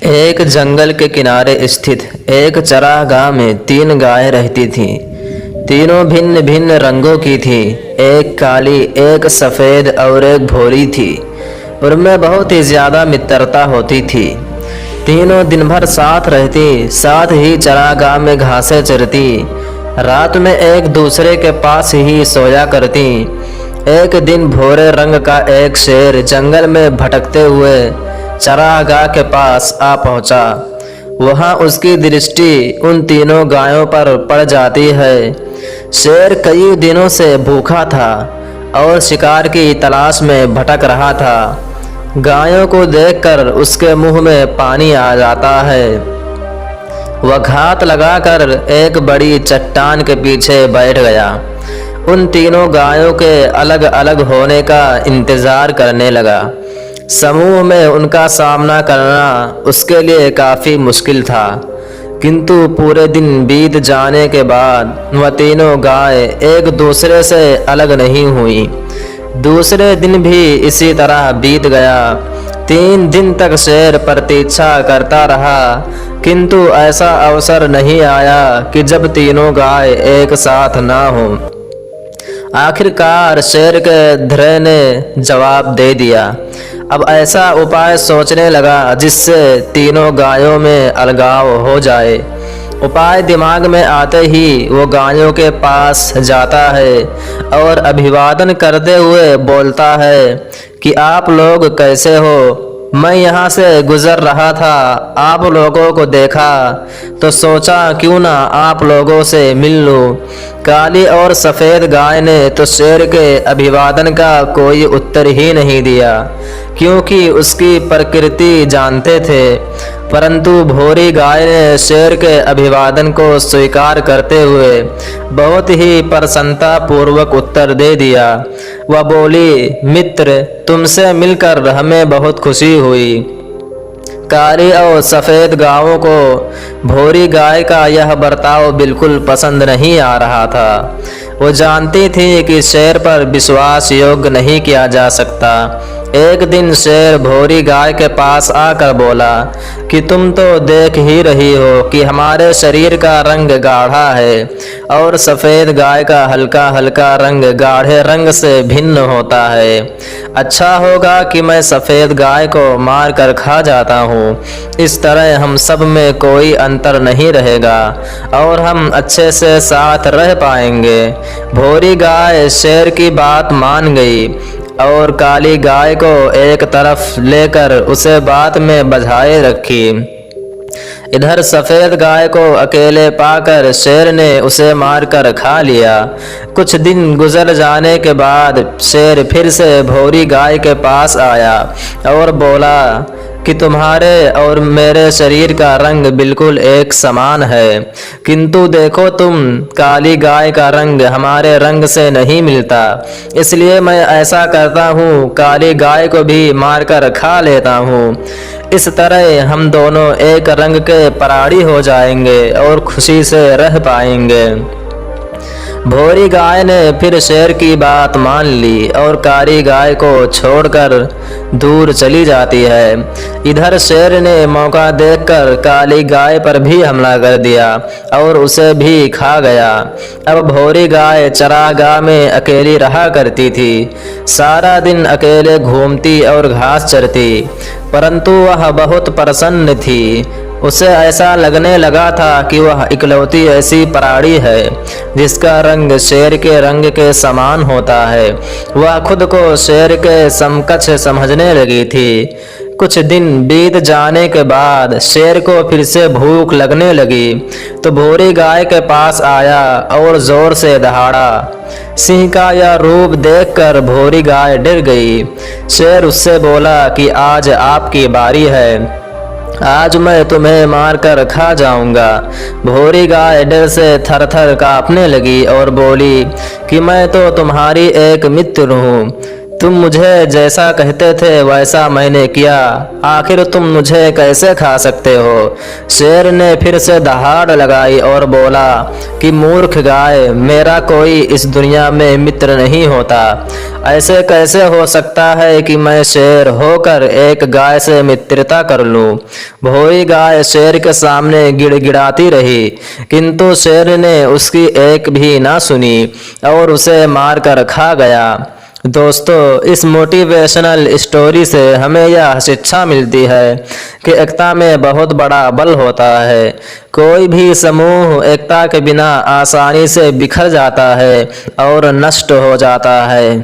एक जंगल के किनारे स्थित एक चरागाह में 3 गायें रहती थीं। तीनों भिन्न भिन्न रंगों की थीं। एक काली, एक सफ़ेद और एक भूरी थी। उनमें बहुत ही ज़्यादा मित्रता होती थी। तीनों दिन भर साथ रहती, साथ ही चरागाह में घासें चरती, रात में एक दूसरे के पास ही सोया करती। एक दिन भूरे रंग का एक शेर जंगल में भटकते हुए चरागाह के पास आ पहुंचा। वहां उसकी दृष्टि उन तीनों गायों पर पड़ जाती है। शेर कई दिनों से भूखा था और शिकार की तलाश में भटक रहा था। गायों को देखकर उसके मुंह में पानी आ जाता है। वह घात लगाकर एक बड़ी चट्टान के पीछे बैठ गया। उन तीनों गायों के अलग अलग होने का इंतजार करने लगा। समूह में उनका सामना करना उसके लिए काफ़ी मुश्किल था, किंतु पूरे दिन बीत जाने के बाद वह तीनों गाय एक दूसरे से अलग नहीं हुई। दूसरे दिन भी इसी तरह बीत गया। 3 दिन तक शेर प्रतीक्षा करता रहा, किंतु ऐसा अवसर नहीं आया कि जब तीनों गाय एक साथ ना हो। आखिरकार शेर के धैर्य ने जवाब दे दिया। अब ऐसा उपाय सोचने लगा जिससे तीनों गायों में अलगाव हो जाए। उपाय दिमाग में आते ही वो गायों के पास जाता है और अभिवादन करते हुए बोलता है कि आप लोग कैसे हो? मैं यहाँ से गुजर रहा था, आप लोगों को देखा तो सोचा क्यों ना आप लोगों से मिल लूँ। काली और सफ़ेद गाय ने तो शेर के अभिवादन का कोई उत्तर ही नहीं दिया, क्योंकि उसकी प्रकृति जानते थे। परंतु भूरी गाय ने शेर के अभिवादन को स्वीकार करते हुए बहुत ही प्रसन्नता पूर्वक उत्तर दे दिया। वह बोली, मित्र, तुमसे मिलकर हमें बहुत खुशी हुई। काली और सफ़ेद गायों को भूरी गाय का यह बर्ताव बिल्कुल पसंद नहीं आ रहा था। वो जानती थी कि शेर पर विश्वास योग्य नहीं किया जा सकता। एक दिन शेर भूरी गाय के पास आकर बोला कि तुम तो देख ही रही हो कि हमारे शरीर का रंग गाढ़ा है और सफ़ेद गाय का हल्का हल्का रंग गाढ़े रंग से भिन्न होता है। अच्छा होगा कि मैं सफ़ेद गाय को मार कर खा जाता हूँ। इस तरह हम सब में कोई अंतर नहीं रहेगा और हम अच्छे से साथ रह पाएंगे। भूरी गाय शेर की बात मान गई और काली गाय को एक तरफ लेकर उसे बात में बझाए रखी। इधर सफ़ेद गाय को अकेले पाकर शेर ने उसे मारकर खा लिया। कुछ दिन गुजर जाने के बाद शेर फिर से भूरी गाय के पास आया और बोला कि तुम्हारे और मेरे शरीर का रंग बिल्कुल एक समान है, किंतु देखो तुम, काली गाय का रंग हमारे रंग से नहीं मिलता। इसलिए मैं ऐसा करता हूँ, काली गाय को भी मारकर खा लेता हूँ। इस तरह हम दोनों एक रंग के प्राणी हो जाएंगे और खुशी से रह पाएंगे। भूरी गाय ने फिर शेर की बात मान ली और काली गाय को छोड़कर दूर चली जाती है। इधर शेर ने मौका देखकर काली गाय पर भी हमला कर दिया और उसे भी खा गया। अब भूरी गाय चरागाह में अकेली रहा करती थी। सारा दिन अकेले घूमती और घास चरती, परंतु वह बहुत प्रसन्न थी। उसे ऐसा लगने लगा था कि वह इकलौती ऐसी प्राणी है जिसका रंग शेर के रंग के समान होता है। वह खुद को शेर के समकक्ष समझने लगी थी। कुछ दिन बीत जाने के बाद शेर को फिर से भूख लगने लगी तो भूरी गाय के पास आया और जोर से दहाड़ा। सिंह का यह रूप देखकर भूरी गाय डर गई। शेर उससे बोला कि आज आपकी बारी है, आज मैं तुम्हें मारकर खा जाऊंगा। भूरी गाय डर से थर-थर कांपने लगी और बोली कि मैं तो तुम्हारी एक मित्र हूँ। तुम मुझे जैसा कहते थे वैसा मैंने किया, आखिर तुम मुझे कैसे खा सकते हो। शेर ने फिर से दहाड़ लगाई और बोला कि मूर्ख गाय, मेरा कोई इस दुनिया में मित्र नहीं होता। ऐसे कैसे हो सकता है कि मैं शेर होकर एक गाय से मित्रता कर लूं। भोई गाय शेर के सामने गिड़गिड़ाती रही, किंतु शेर ने उसकी एक भी ना सुनी और उसे मारकर खा गया। दोस्तों, इस मोटिवेशनल स्टोरी से हमें यह शिक्षा मिलती है कि एकता में बहुत बड़ा बल होता है। कोई भी समूह एकता के बिना आसानी से बिखर जाता है और नष्ट हो जाता है।